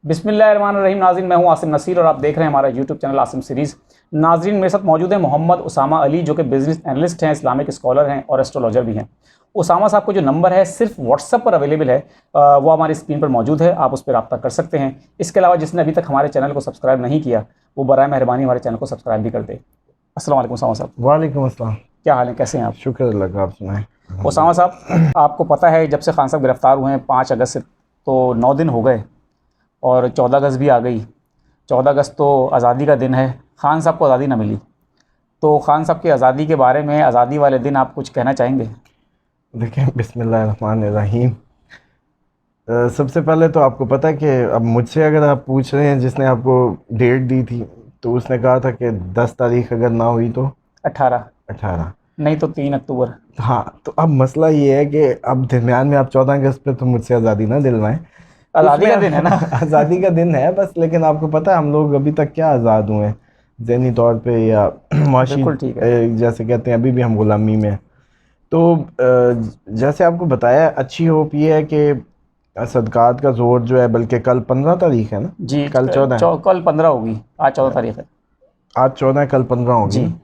बिस्मिल्लाहिर्रहमानिर्रहीम। नाज़रीन, मैं हूं आसिम नसीर और आप देख रहे हैं हमारा यूट्यूब चैनल आसिम सीरीज़। नाज़रीन, मेरे साथ मौजूद है मोहम्मद उसामा अली, जो कि बिज़नेस एनालिस्ट हैं, इस्लामिक स्कॉलर हैं और एस्ट्रोलॉजर भी हैं। उसामा साहब को जो नंबर है सिर्फ व्हाट्सएप पर अवेलेबल है, वो हमारी स्क्रीन पर मौजूद है, आप उस पर रब्ता कर सकते हैं। इसके अलावा जिसने अभी तक हमारे चैनल को सब्सक्राइब नहीं किया, वो बराए मेहरबानी हमारे चैनल को सब्सक्राइब भी कर दे। अस्सलाम वालेकुम उसामा साहब। वालेकुम अस्सलाम। क्या हाल है, कैसे हैं आप? शुक्र अल्लाह का, आप सुनाएं। उसामा साहब, आपको पता है जब से खान साहब गिरफ़्तार हुए हैं 5 अगस्त से, तो 9 दिन हो गए और 14 अगस्त भी आ गई। 14 अगस्त तो आज़ादी का दिन है, खान साहब को आज़ादी ना मिली, तो खान साहब की आज़ादी के बारे में, आज़ादी वाले दिन आप कुछ कहना चाहेंगे? देखें, बिस्मिल्लाहिर्रहमानिर्रहीम। सबसे पहले तो आपको पता है कि अब मुझसे अगर आप पूछ रहे हैं जिसने आपको डेट दी थी, तो उसने कहा था कि 10 तारीख अगर ना हुई तो 18, 18। नहीं तो 3 अक्टूबर। हाँ, तो अब मसला ये है कि अब दरमियान में आप 14 अगस्त पे तो मुझझसे आज़ादी ना दिलवाएं। आज़ादी उसमें का दिन है ना। आज़ादी का दिन है बस, लेकिन आपको पता है हम लोग अभी तक क्या आज़ाद हुए हैं ज़हनी तौर पे या माशी, बिल्कुल ठीक है। जैसे कहते हैं अभी भी हम गुलामी में हैं। तो जैसे आपको बताया, अच्छी होप ये है कि सदकात का जोर जो है, बल्कि कल 15 तारीख है ना, जी, कल 14 है, कल 15 होगी, आज 14 तारीख है। आज 14 है, कल 15 होगी जी, ना।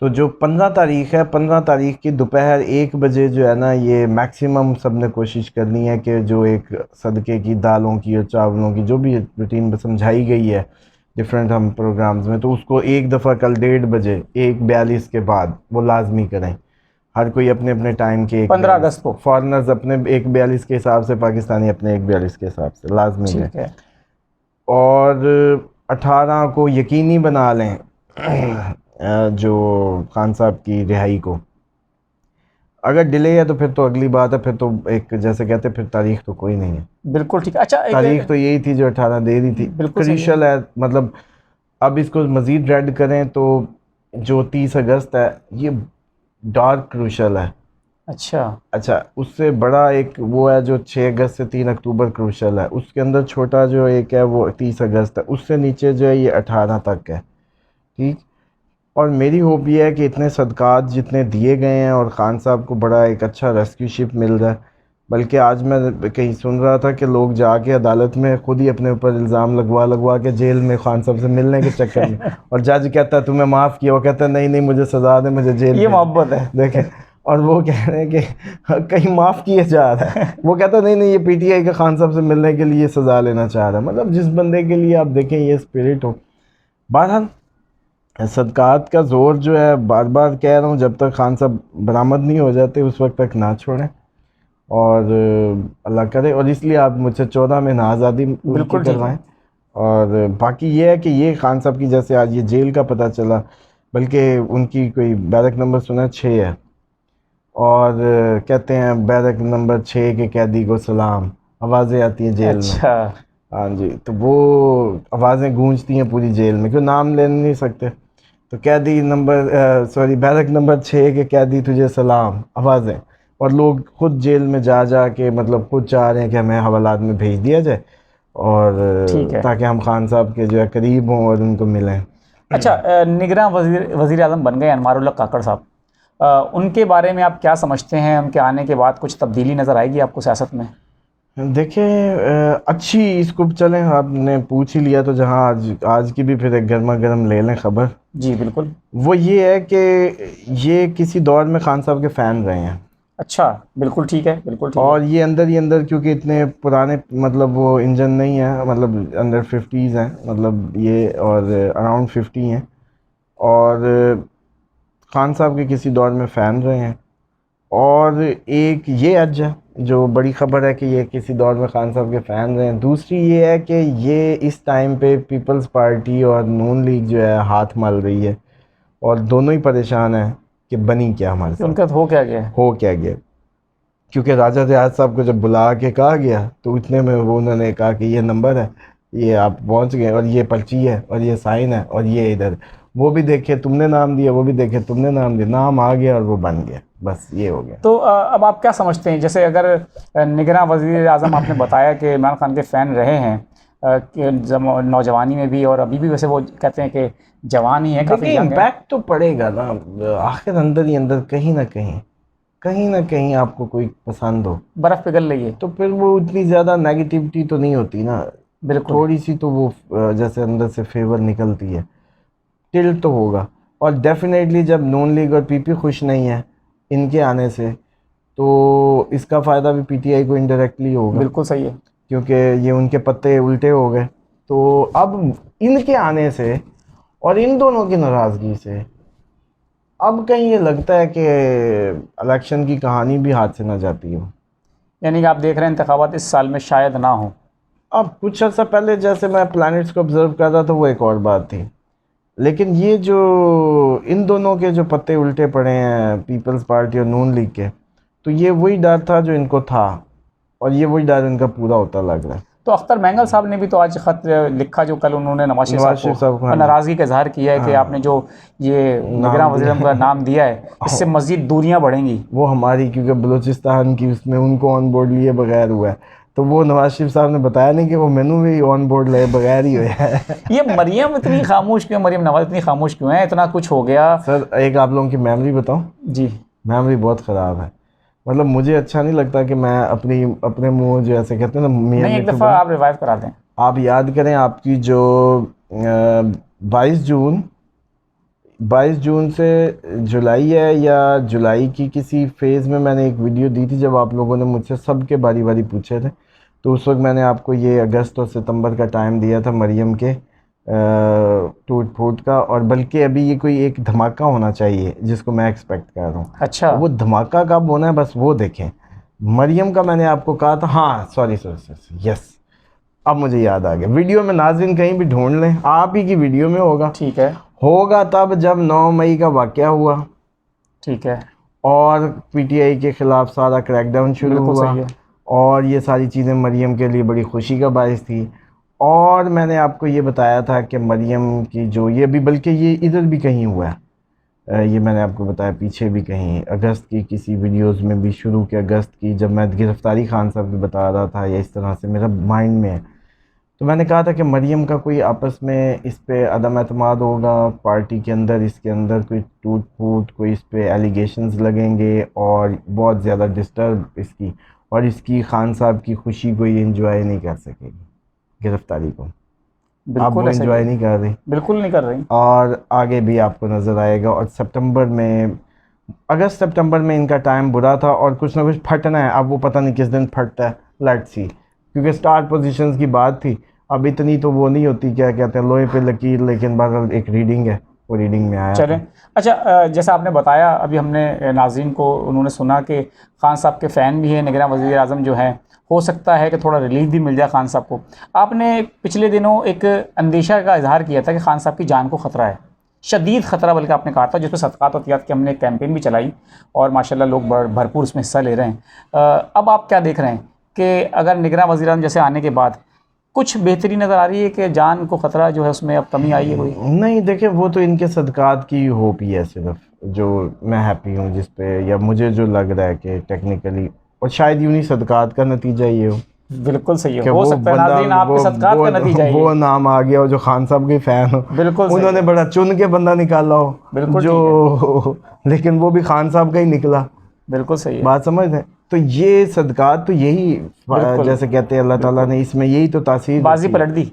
तो जो 15 तारीख है, 15 तारीख की दोपहर 1 बजे जो है ना, ये मैक्सिमम सब ने कोशिश करनी है कि जो एक सदक़े की दालों की और चावलों की जो भी रूटीन समझाई गई है डिफरेंट हम प्रोग्राम्स में, तो उसको एक दफ़ा कल 1:30 बजे 1:42 के बाद वो लाजमी करें। हर कोई अपने अपने टाइम के 15 1:42, अगस्त को। फॉरेनर्स अपने 1:42 के हिसाब से, पाकिस्तानी अपने 1:42 के हिसाब से लाजमी दें। ठीक है। और 18 को यकीनी बना लें जो खान साहब की रिहाई को। अगर डिले है तो फिर तो अगली बात है, फिर तो एक जैसे कहते हैं फिर तारीख तो कोई नहीं है। बिल्कुल ठीक है। अच्छा, तारीख एक तो यही थी जो 18 दे दी थी, बिल्कुल सही है। क्रूशल है। मतलब अब इसको मज़ीद रेड करें तो जो 30 अगस्त है ये डार्क क्रूशल है। अच्छा, अच्छा, उससे बड़ा एक वो है जो 6 अगस्त से 3 अक्टूबर क्रूशल है, उसके अंदर छोटा जो एक है वो 30 अगस्त है, उससे नीचे जो है ये 18 तक है। ठीक। और मेरी होप ये है कि इतने सदकात जितने दिए गए हैं और ख़ान साहब को बड़ा एक अच्छा रेस्क्यू शिप मिल रहा है। बल्कि आज मैं कहीं सुन रहा था कि लोग जाके अदालत में खुद ही अपने ऊपर इल्ज़ाम लगवा लगवा के जेल में ख़ान साहब से मिलने के चक्कर में, और जज कहता है तुम्हें माफ़ किया, वो कहता है नहीं नहीं मुझे सज़ा दे, मुझे जेल ये भेज। मोहब्बत है। देखें, और वो कह रहे हैं कि कहीं माफ़ किया जा रहा है, वो कहता है नहीं नहीं ये पीटीआई के ख़ान साहब से मिलने के लिए सज़ा लेना चाह रहा है। मतलब जिस बंदे के लिए आप देखें ये स्पिरिट हो। बहरहाल सदकात का ज़ोर जो है, बार बार कह रहा हूँ, जब तक खान साहब बरामद नहीं हो जाते उस वक्त तक ना छोड़ें। और अल्लाह करे, और इसलिए आप मुझसे 14 में ना आज़ादी उनकी बिल्कुल ठीक करवाएं। है। और बाकी ये है कि ये खान साहब की जैसे आज ये जेल का पता चला, बल्कि उनकी कोई बैरक नंबर सुना 6 है, और कहते हैं बैरक नंबर 6 के कैदी को सलाम, आवाज़ें आती हैं जेल में। अच्छा, हाँ जी, तो वो आवाज़ें गूंजती हैं पूरी जेल में, क्यों नाम ले नहीं सकते। तो कैदी नंबर सॉरी बैरक नंबर 6 के कैदी तुझे सलाम, आवाज़ें। और लोग खुद जेल में जा जा के मतलब खुद चाह रहे हैं कि हमें हवालात में भेज दिया जाए, और ठीक है। ताकि हम खान साहब के जो है करीब हों और उनको मिलें। अच्छा, निगरां वज़ीर आज़म बन गए अनवारुल्लाह काकड़ साहब। उनके बारे में आप क्या समझते हैं? उनके आने के बाद कुछ तब्दीली नज़र आएगी आपको सियासत में? देखिए, अच्छी इसको चलें, आपने पूछ ही लिया तो जहाँ आज आज की भी फिर एक गर्मा गर्म ले लें खबर। जी, बिल्कुल। वो ये है कि ये किसी दौर में खान साहब के फ़ैन रहे हैं, अच्छा, बिल्कुल ठीक है, बिल्कुल ठीक है। और ये अंदर ही अंदर, क्योंकि इतने पुराने मतलब वो इंजन नहीं है, मतलब अंडर 50s हैं, मतलब ये, और अराउंड 50 हैं, और खान साहब के किसी दौर में फ़ैन रहे हैं। और एक ये अज है जो बड़ी ख़बर है कि ये किसी दौर में खान साहब के फ़ैन रहे हैं। दूसरी ये है कि ये इस टाइम पे पीपल्स पार्टी और नून लीग जो है हाथ मल रही है, और दोनों ही परेशान हैं कि बनी क्या हमारे कि साथ, उनका हो क्या गया है? हो क्या गया। क्योंकि राजा रियाज साहब को जब बुला के कहा गया तो इतने में वो उन्होंने कहा कि ये नंबर है, ये आप पहुंच गए, और ये पर्ची है, और ये साइन है, और ये इधर, वो भी देखे तुमने नाम दिया, वो भी देखे तुमने नाम दिया, नाम आ गया और वो बन गया, बस ये हो गया। तो अब आप क्या समझते हैं, जैसे अगर निगरां वज़ीर आज़म आपने बताया कि इमरान खान के फ़ैन रहे हैं कि नौजवानी में भी और अभी भी, वैसे वो कहते हैं कि जवान ही है, काफ़ी देखिए, यंग है। इम्पैक्ट तो पड़ेगा ना, आखिर अंदर ही अंदर कहीं ना कहीं आपको कोई पसंद हो बर्फ़ पिघल रही है। तो फिर वो उतनी ज़्यादा नेगेटिविटी तो नहीं होती ना। बिल्कुल। थोड़ी सी तो वो जैसे अंदर से फेवर निकलती है, टिल्ट तो होगा। और डेफिनेटली जब नून लीग और पीपी खुश नहीं है इनके आने से, तो इसका फ़ायदा भी पीटीआई को इनडायरेक्टली होगा, बिल्कुल सही है। क्योंकि ये उनके पत्ते उल्टे हो गए। तो अब इनके आने से और इन दोनों की नाराज़गी से अब कहीं ये लगता है कि इलेक्शन की कहानी भी हाथ से ना जाती हो। यानी कि आप देख रहे हैं इंतखाबात इस साल में शायद ना हो। अब कुछ अर्सा पहले जैसे मैं प्लैनेट्स को ऑब्जर्व कर रहा था वो एक और बात थी, लेकिन ये जो इन दोनों के जो पत्ते उल्टे पड़े हैं पीपल्स पार्टी और नून लीग के, तो ये वही डर था जो इनको था, और ये वही डर इनका पूरा होता लग रहा है। तो अख्तर मैंगल साहब ने भी तो आज खत लिखा, जो कल उन्होंने नवाज शरीफ साहब को नाराज़गी का इजहार किया है कि आपने जो ये निगरान वज़ीर-ए-आज़म का नाम दिया है, इससे मज़ीद दूरियां बढ़ेंगी। वो हमारी क्योंकि बलूचिस्तान की उसमें उनको ऑन बोर्ड लिए बगैर हुआ है, तो वो नवाज शरीफ साहब ने बताया नहीं कि वो मैनू भी ऑन बोर्ड ले बगैर ही हुआ है। ये मरियम इतनी खामोश क्यों, मरियम नवाज इतनी खामोश क्यों है? इतना कुछ हो गया। सर एक आप लोगों की मेमोरी बताऊं, जी। मेमोरी बहुत ख़राब है। मतलब मुझे अच्छा नहीं लगता कि मैं अपने मुंह जो ऐसे कहते हैं ना, नहीं, एक दफ़ा आप रिवाइव करा दें। आप याद करें आपकी जो 22 जून से जुलाई है, या जुलाई की किसी फेज़ में मैंने एक वीडियो दी थी जब आप लोगों ने मुझसे सबके बारी बारी पूछे थे। तो उस वक्त मैंने आपको ये अगस्त और सितंबर का टाइम दिया था मरियम के टूट फूट का, और बल्कि अभी ये कोई एक धमाका होना चाहिए जिसको मैं एक्सपेक्ट कर रहा हूँ। अच्छा, वो धमाका कब होना है बस वो देखें। मरियम का मैंने आपको कहा था, हाँ सॉरी यस, अब मुझे याद आ गया। वीडियो में नाज़रीन कहीं भी ढूंढ लें, आप ही की वीडियो में होगा। ठीक है। होगा तब जब 9 मई का वाक़या हुआ, ठीक है। और पीटीआई के ख़िलाफ़ सारा क्रैकडाउन शुरू हुआ, सही है। और ये सारी चीज़ें मरियम के लिए बड़ी खुशी का बायस थी। और मैंने आपको ये बताया था कि मरियम की जो ये भी, बल्कि ये इधर भी कहीं हुआ है, ये मैंने आपको बताया पीछे भी कहीं अगस्त की किसी वीडियोस में भी, शुरू के अगस्त की, जब मैं गिरफ़्तारी खान साहब की बता रहा था, या इस तरह से मेरा माइंड में है, तो मैंने कहा था कि मरियम का कोई आपस में इस पे अदम एतमाद होगा पार्टी के अंदर, इसके अंदर कोई टूट फूट, कोई इस पे एलिगेशंस लगेंगे, और बहुत ज़्यादा डिस्टर्ब इसकी, और इसकी खान साहब की खुशी कोई एंजॉय नहीं कर सकेगी गिरफ़्तारी को। आप वो एंजॉय नहीं कर रही, बिल्कुल नहीं कर रही, और आगे भी आपको नज़र आएगा। और अगस्त सितंबर में इनका टाइम बुरा था, और कुछ ना कुछ फटना है। अब वो पता नहीं किस दिन फटता है, लेट्स सी, क्योंकि स्टार्ट पोजीशंस की बात थी। अब इतनी तो वो नहीं होती, क्या कहते हैं, लोहे पे लकीर, लेकिन बहरहाल एक रीडिंग है, वो रीडिंग में आया। चलें। अच्छा, जैसा आपने बताया, अभी हमने नाज़रीन को उन्होंने सुना कि खान साहब के फ़ैन भी हैं निगरान वज़ीर-ए-आज़म जो हैं, हो सकता है कि थोड़ा रिलीफ भी मिल जाए खान साहब को। आपने पिछले दिनों एक अंदेशा का इजहार किया था कि खान साहब की जान को ख़तरा है, शदीद ख़तरा बल्कि आपने कहा था, जिसमें सदक़ात और तियात की हमने एक कैंपेन भी चलाई, और माशाल्लाह लोग भरपूर उसमें हिस्सा ले रहे हैं। अब आप क्या देख रहे हैं कि अगर निगरान वज़ीर-ए-आज़म जैसे आने के बाद कुछ बेहतरी नज़र आ रही है कि जान को ख़तरा जो है उसमें अब कमी आई है कोई? नहीं, देखिए वो तो इनके सदक़ात की होप ही है सिर्फ, जो मैं हैप्पी हूँ जिस पे, या मुझे जो लग रहा है कि टेक्निकली, और शायद यूँ ही सदक़ात का नतीजा ये हो। बिल्कुल सही है, हो सकता है नाज़रीन आपके सदक़ात का नतीजा है वो नाम आ गया हो जो खान साहब के फ़ैन हो, बिल्कुल उन्होंने बड़ा चुन के बंदा निकाला हो, बिल्कुल जो लेकिन वो भी खान साहब का ही निकला। बिल्कुल सही है, बात समझ रहे? तो ये सदक़ात तो यही, जैसे कहते हैं अल्लाह ताला ने इसमें यही तो तासीर बाजी पलट दी,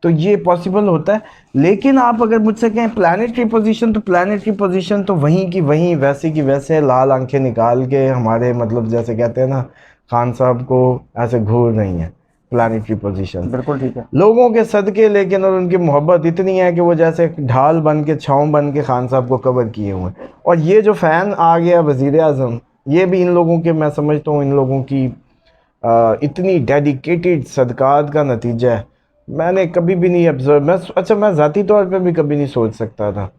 तो ये पॉसिबल होता है। लेकिन आप अगर मुझसे कहें प्लानिटरी पोजीशन, तो प्लानिटरी पोजीशन तो वहीं की वहीं, वैसे की वैसे, लाल आंखें निकाल के हमारे, मतलब जैसे कहते हैं ना, खान साहब को ऐसे घूर रही हैं प्लानिटरी पोजीशन। बिल्कुल ठीक है, लोगों के सदके, लेकिन और उनकी मोहब्बत इतनी है कि वो जैसे ढाल बन के, छाँव बन के खान साहब को कवर किए हुए हैं। और ये जो फ़ैन आ गया वज़ीर-ए-आज़म, ये भी इन लोगों के, मैं समझता हूँ इन लोगों की इतनी डेडिकेटेड सदक़ात का नतीजा है। मैंने कभी भी नहीं ऑब्ज़र्व, मैं ज़ाती तौर पे भी कभी नहीं सोच सकता था।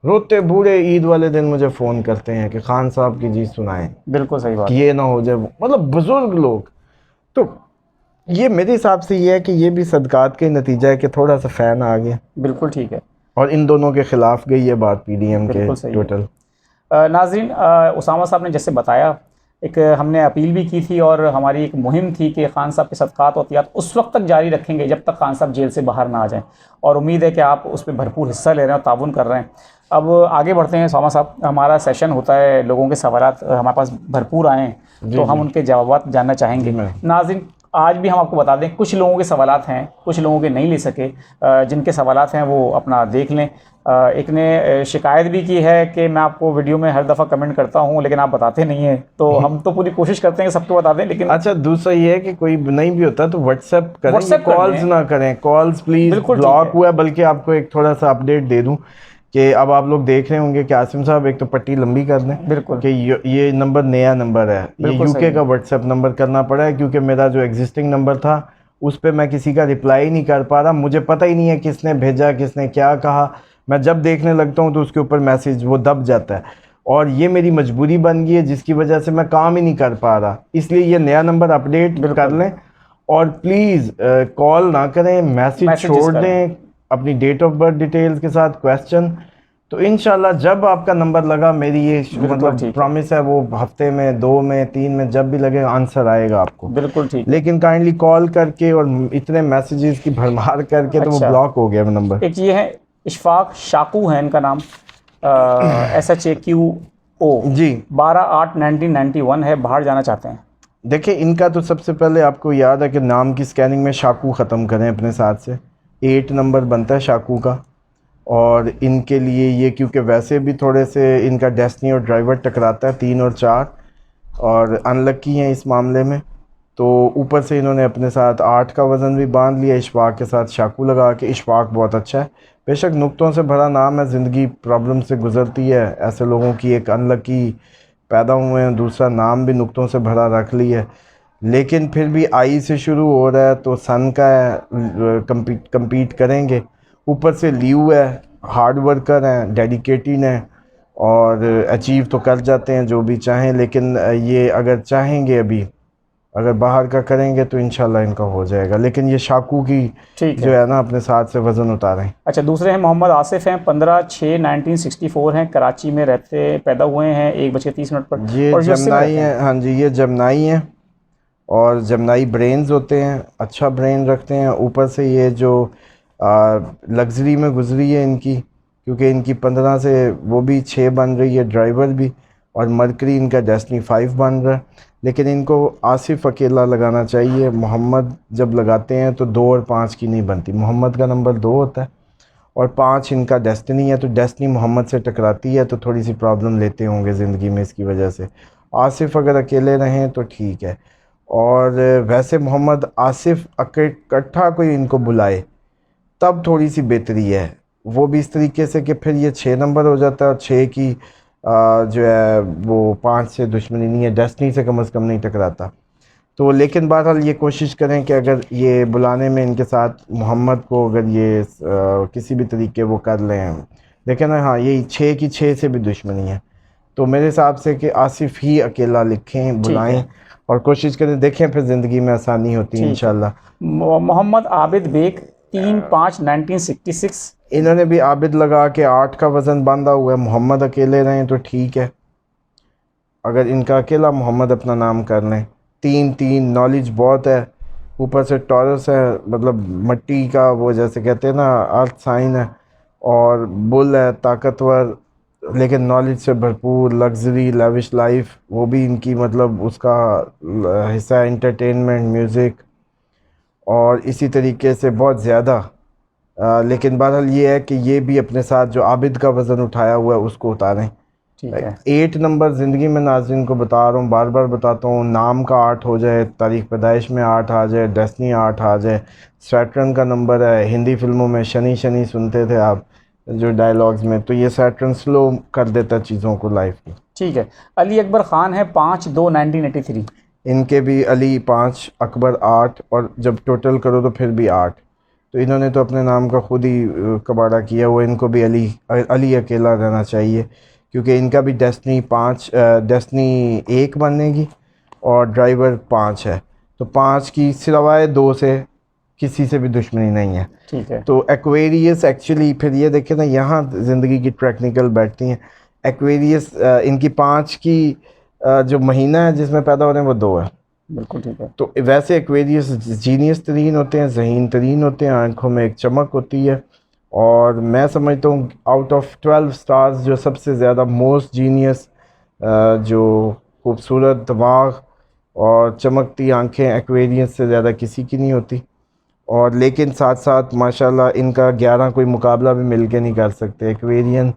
रोते बूढ़े ईद वाले दिन मुझे फ़ोन करते हैं कि खान साहब की चीज़ सुनाएं, बिल्कुल सही बात, ये ना हो जाए, मतलब बुज़ुर्ग लोग। तो ये मेरे हिसाब से ये है कि ये भी सदक़ात का नतीजा है कि थोड़ा सा फ़ैन आ गया। बिल्कुल ठीक है, और इन दोनों के ख़िलाफ़ गई ये बात पीडीएम के टोटल। नाज़रीन, उसामा साहब ने जैसे बताया, एक हमने अपील भी की थी और हमारी एक मुहिम थी कि खान साहब के सदक़ात और तियात उस वक्त तक जारी रखेंगे जब तक खान साहब जेल से बाहर ना आ जाएं, और उम्मीद है कि आप उस पर भरपूर हिस्सा ले रहे हैं और ताउन कर रहे हैं। अब आगे बढ़ते हैं उसामा साहब, हमारा सेशन होता है, लोगों के सवालात हमारे पास भरपूर आए हैं, तो हम उनके जवाबात जानना चाहेंगे। नाज़रीन, आज भी हम आपको बता दें, कुछ लोगों के सवालात हैं, कुछ लोगों के नहीं ले सके, जिनके सवालात हैं वो अपना देख लें। एक ने शिकायत भी की है कि मैं आपको वीडियो में हर दफ़ा कमेंट करता हूं लेकिन आप बताते नहीं हैं, तो हम तो पूरी कोशिश करते हैं कि सबको बता दें, लेकिन अच्छा, दूसरा ये है कि कोई नहीं भी होता तो व्हाट्सएप करें, WhatsApp कर कॉल्स लें। ना करें। कॉल्स प्लीज़ बिल्कुल ठीक ब्लॉक है। हुआ है। बल्कि आपको एक थोड़ा सा अपडेट दे दूं कि अब आप लोग देख रहे होंगे कि आसिम साहब एक तो पट्टी लंबी कर दें बिल्कुल कि ये नंबर नया नंबर है, ये बिल्कुल सही यूके का है। व्हाट्सएप नंबर करना पड़ा है, क्योंकि मेरा जो एग्जिस्टिंग नंबर था उस पर मैं किसी का रिप्लाई नहीं कर पा रहा। मुझे पता ही नहीं है किसने भेजा, किसने क्या कहा। मैं जब देखने लगता हूँ तो उसके ऊपर मैसेज वो दब जाता है, और ये मेरी मजबूरी बन गई है जिसकी वजह से मैं काम ही नहीं कर पा रहा। इसलिए ये नया नंबर अपडेट कर बिल्कुल लें, और प्लीज़ कॉल ना करें, मैसेज मैसेजेस छोड़ करें। दें अपनी डेट ऑफ बर्थ डिटेल्स के साथ क्वेश्चन। तो इंशाल्लाह जब आपका नंबर लगा, मेरी ये बिल्कुल मतलब ठीक है। प्रॉमिस है, वो हफ्ते में, 2 में, 3 में, जब भी लगे आंसर आएगा आपको। बिल्कुल ठीक है। लेकिन काइंडली कॉल करके और इतने मैसेजेस की भरमार करके तो वो अच्छा, ब्लॉक हो गया वो नंबर। एक ये है इशफाक शाकू है इनका नाम, SHAQO, जी 12/8/1991 है, बाहर जाना चाहते हैं। देखिए, इनका तो सबसे पहले आपको याद है कि नाम की स्कैनिंग में शाकू ख़त्म करें अपने साथ से। 8 नंबर बनता है शाकू का। और इनके लिए ये, क्योंकि वैसे भी थोड़े से इनका डेस्टिनी और ड्राइवर टकराता है 3 और 4, और अनलकी हैं इस मामले में। तो ऊपर से इन्होंने अपने साथ 8 का वज़न भी बांध लिया इशफाक के साथ शाकू लगा के। इशफाक बहुत अच्छा है, बेशक नुक्तों से भरा नाम है, ज़िंदगी प्रॉब्लम से गुज़रती है, ऐसे लोगों की एक अनलकी पैदा हुए हैं, दूसरा नाम भी नुक्तों से भरा रख ली है। लेकिन फिर भी आई से शुरू हो रहा है तो सन का है, compete करेंगे। ऊपर से लीव है, हार्ड वर्कर हैं, डेडिकेटेड हैं, और अचीव तो कर जाते हैं जो भी चाहें। लेकिन ये अगर चाहेंगे, अभी अगर बाहर का करेंगे तो इंशाल्लाह इनका हो जाएगा। लेकिन ये शाकू की ठीक जो है। है ना, अपने साथ से वज़न उतारें। अच्छा, दूसरे हैं मोहम्मद आसिफ हैं, 15/6/1964 हैं, कराची में रहते पैदा हुए हैं, 1:30 पर, ये और यूएसए में जमनाई रहते हैं। है, हाँ जी, ये जमनाई हैं, और जमनाई ब्रेन्स होते हैं, अच्छा ब्रेन रखते हैं। ऊपर से ये जो लग्जरी में गुजरी है इनकी, क्योंकि इनकी 15 से वो भी 6 बन रही है, ड्राइवर भी, और मरकरी इनका डेस्टिनी 5 बन रहा है। लेकिन इनको आसिफ अकेला लगाना चाहिए। मोहम्मद जब लगाते हैं तो 2 और 5 की नहीं बनती, मोहम्मद का नंबर 2 होता है और 5 इनका डेस्टिनी है, तो डेस्टिनी मोहम्मद से टकराती है, तो थोड़ी सी प्रॉब्लम लेते होंगे ज़िंदगी में इसकी वजह से। आसिफ अगर अकेले रहें तो ठीक है। और वैसे मोहम्मद आसिफ इकट्ठा कोई इनको बुलाए तब थोड़ी सी बेहतरी है, वो भी इस तरीके से कि फिर ये 6 नंबर हो जाता है, और 6 की जो है वो 5 से दुश्मनी नहीं है, डेस्टिनी से कम से कम नहीं टकराता। तो लेकिन बहरहाल ये कोशिश करें कि अगर ये बुलाने में इनके साथ मोहम्मद को अगर ये किसी भी तरीके वो कर लें। लेकिन हाँ, यही 6 की 6 से भी दुश्मनी है, तो मेरे हिसाब से कि आसिफ ही अकेला लिखें, ठीक बुलाएं, है। और कोशिश करें, देखें फिर ज़िंदगी में आसानी होती है ठीक है। इंशाल्लाह। मोहम्मद आबिद बेग, 3/5/1966। इन्होंने भी आबिद लगा के 8 का वज़न बांधा हुआ है। मोहम्मद अकेले रहें तो ठीक है, अगर इनका अकेला मोहम्मद अपना नाम कर लें। 3 नॉलेज बहुत है, ऊपर से टॉरस है, मतलब मट्टी का वो जैसे कहते हैं ना, अर्थ साइन है, और बुल है, ताकतवर, लेकिन नॉलेज से भरपूर, लग्जरी लैविश लाइफ वो भी इनकी मतलब उसका हिस्सा है, एंटरटेनमेंट, म्यूज़िक, और इसी तरीके से बहुत ज़्यादा। लेकिन बहरहाल ये है कि ये भी अपने साथ जो आबिद का वज़न उठाया हुआ है उसको उतारें। ठीक है। 8 नंबर ज़िंदगी में नाज़रीन को बता रहा हूँ, बार बार बताता हूँ, नाम का 8 हो जाए, तारीख़ पैदाइश में 8 आ जाए, डेस्टिनी 8 आ जाए, सैटर्न का नंबर है। हिंदी फिल्मों में शनि शनि सुनते थे आप जो डायलॉग्स में, तो ये सैटर्न स्लो कर देता चीज़ों को लाइफ की। ठीक है। अली अकबर ख़ान है, 5/2/1983। इनके भी अली 5, अकबर 8, और जब टोटल करो तो फिर भी 8। तो इन्होंने तो अपने नाम का खुद ही कबाड़ा किया हुआ। इनको भी अली अकेला रहना चाहिए, क्योंकि इनका भी डेस्टिनी 5, डेस्टिनी 1 बनेगी, और ड्राइवर 5 है, तो 5 की सिवाय 2 से किसी से भी दुश्मनी नहीं है। ठीक है। तो एक्वेरियस एक्चुअली, फिर ये देखें ना, यहाँ ज़िंदगी की टेक्निकल बैठती हैं। एक्वेरियस इनकी 5 की जो महीना है जिसमें पैदा हो रहे हैं वो 2 है। बिल्कुल ठीक है। तो वैसे एक्वेरियस जीनियस तरीन होते हैं, ज़हीन तरीन होते हैं, आँखों में एक चमक होती है, और मैं समझता हूँ आउट ऑफ 12 स्टार्स जो सबसे ज़्यादा मोस्ट जीनियस, जो खूबसूरत दिमाग और चमकती आंखें एक्वेरियंस से ज़्यादा किसी की नहीं होती। और लेकिन साथ साथ माशाल्लाह इनका 11 कोई मुकाबला भी मिल के नहीं कर सकते। एक्वेरियन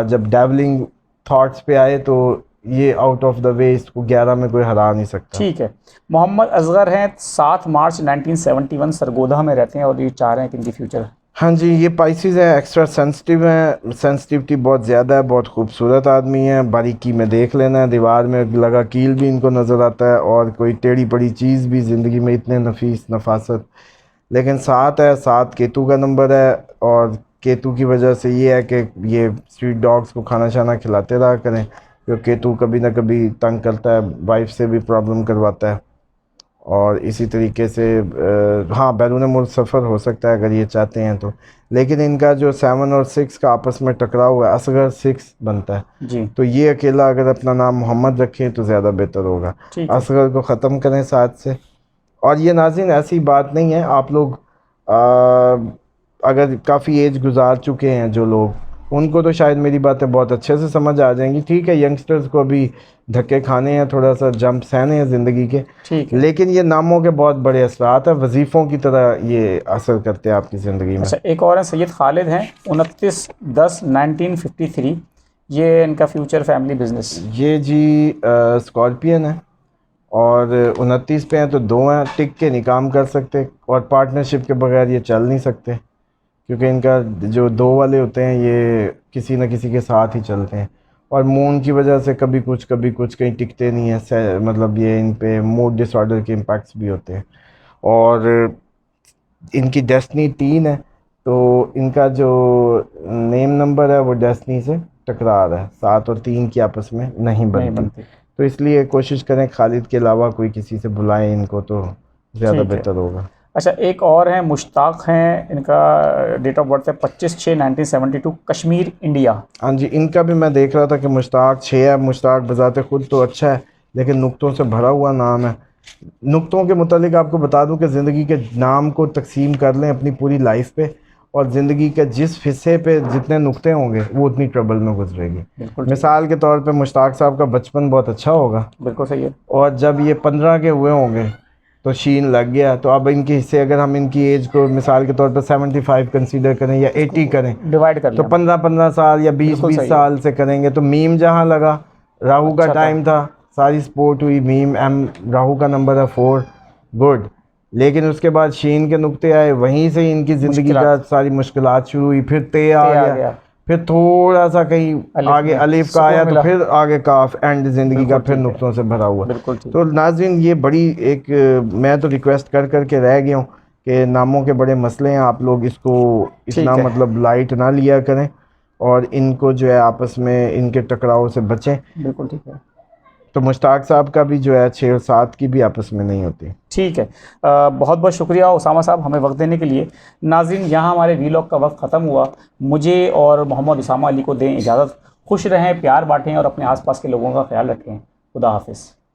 जब डेवलिंग थॉट्स पे आए तो ये आउट ऑफ द वे, इसको 11 में कोई हरा नहीं सकता। ठीक है। मोहम्मद असगर हैं, 7 मार्च 1971 सरगोधा में रहते हैं और ये चाह रहे हैं कि इनकी फ्यूचर। हाँ जी, ये पाइसेस है, एक्स्ट्रा सेंसिटिव है, सेंसिटिविटी बहुत ज़्यादा है, बहुत खूबसूरत आदमी है, बारीकी में देख लेना है, दीवार में लगा कील भी इनको नज़र आता है और कोई टेढ़ी पड़ी चीज़ भी ज़िंदगी में, इतने नफीस नफासत। लेकिन 7 है, 7 केतु का नंबर है और केतु की वजह से ये है कि ये स्ट्रीट डॉग्स को खाना शाना खिलाते रहा करें, क्योंकि केतु कभी ना कभी तंग करता है, वाइफ से भी प्रॉब्लम करवाता है। और इसी तरीके से हाँ, बैरून मुल्क सफ़र हो सकता है अगर ये चाहते हैं तो। लेकिन इनका जो 7 और 6 का आपस में टकराव हुआ है, असगर 6 बनता है जी। तो ये अकेला अगर अपना नाम मोहम्मद रखें तो ज़्यादा बेहतर होगा। असगर को ख़त्म करें 7 से। और ये नाज़रीन ऐसी बात नहीं है, आप लोग अगर काफ़ी एज गुजार चुके हैं जो लोग, उनको तो शायद मेरी बातें बहुत अच्छे से समझ आ जाएंगी। ठीक है, यंगस्टर्स को अभी धक्के खाने हैं, थोड़ा सा जंप सहने हैं ज़िंदगी के, ठीक है। लेकिन ये नामों के बहुत बड़े असरात हैं, वजीफ़ों की तरह ये असर करते हैं आपकी ज़िंदगी में। अच्छा, एक और है सैयद खालिद हैं, 29/10/1953, ये इनका फ्यूचर फैमिली बिजनेस। ये जी स्कॉर्पियन है और 29 पे हैं तो 2 हैं, टिक के नहीं काम कर सकते और पार्टनरशिप के बगैर ये चल नहीं सकते, क्योंकि इनका जो 2 वाले होते हैं ये किसी न किसी के साथ ही चलते हैं। और मून की वजह से कभी कुछ कहीं टिकते नहीं है, मतलब ये इन पे मूड डिसऑर्डर के इम्पैक्ट्स भी होते हैं। और इनकी डेस्टिनी 3 है तो इनका जो नेम नंबर है वो डेस्टिनी से टकरा रहा है, 7 और 3 की आपस में नहीं बनती। तो इसलिए कोशिश करें खालिद के अलावा कोई किसी से बुलाएं इनको तो ज़्यादा बेहतर होगा। अच्छा, एक और हैं मुश्ताक हैं, इनका डेट ऑफ बर्थ है 25/6/1972, कश्मीर, इंडिया। हाँ जी, इनका भी मैं देख रहा था कि मुश्ताक 6 है। मुश्ताक बजाते खुद तो अच्छा है लेकिन नुक्तों से भरा हुआ नाम है। नुक्तों के मुतालिक आपको बता दूं कि ज़िंदगी के नाम को तकसीम कर लें अपनी पूरी लाइफ पे, और ज़िंदगी के जिस हिस्से पे जितने नुक्ते होंगे वो उतनी ट्रबल में गुजरेगी। मिसाल के तौर पे मुश्ताक साहब का बचपन बहुत अच्छा होगा, बिल्कुल सही है, और जब ये 15 के हुए होंगे तो शीन लग गया, तो अब इनके हिस्से अगर हम इनकी एज को मिसाल के तौर पर 75 कंसीडर करें या 80 करें, डिवाइड कर तो 15-15 साल या 20-20 साल से करेंगे तो मीम जहाँ लगा, राहु का टाइम था, सारी स्पोर्ट हुई, मीम राहु का नंबर है 4, गुड। लेकिन उसके बाद शीन के नुक्ते आए, वहीं से इनकी ज़िंदगी का सारी मुश्किलात शुरू हुई, फिर ते आ गया, फिर थोड़ा सा कहीं आगे अलिफ का आया तो फिर आगे काफ, एंड ज़िंदगी का फिर नुक्तों से भरा हुआ। तो नाज़रीन ये बड़ी एक मैं तो रिक्वेस्ट कर के रह गया हूँ कि नामों के बड़े मसले हैं, आप लोग इसको इतना मतलब लाइट ना लिया करें और इनको जो है आपस में इनके टकराव से बचें। बिल्कुल ठीक है। तो मुश्ताक साहब का भी जो है 6 और 7 की भी आपस में नहीं होती। ठीक है, बहुत बहुत शुक्रिया उसामा साहब हमें वक्त देने के लिए। नाज़रीन, यहाँ हमारे वीलॉग का वक्त ख़त्म हुआ। मुझे और मोहम्मद उसामा अली को दें इजाज़त। खुश रहें, प्यार बांटें और अपने आसपास के लोगों का ख्याल रखें। खुदा हाफिज़।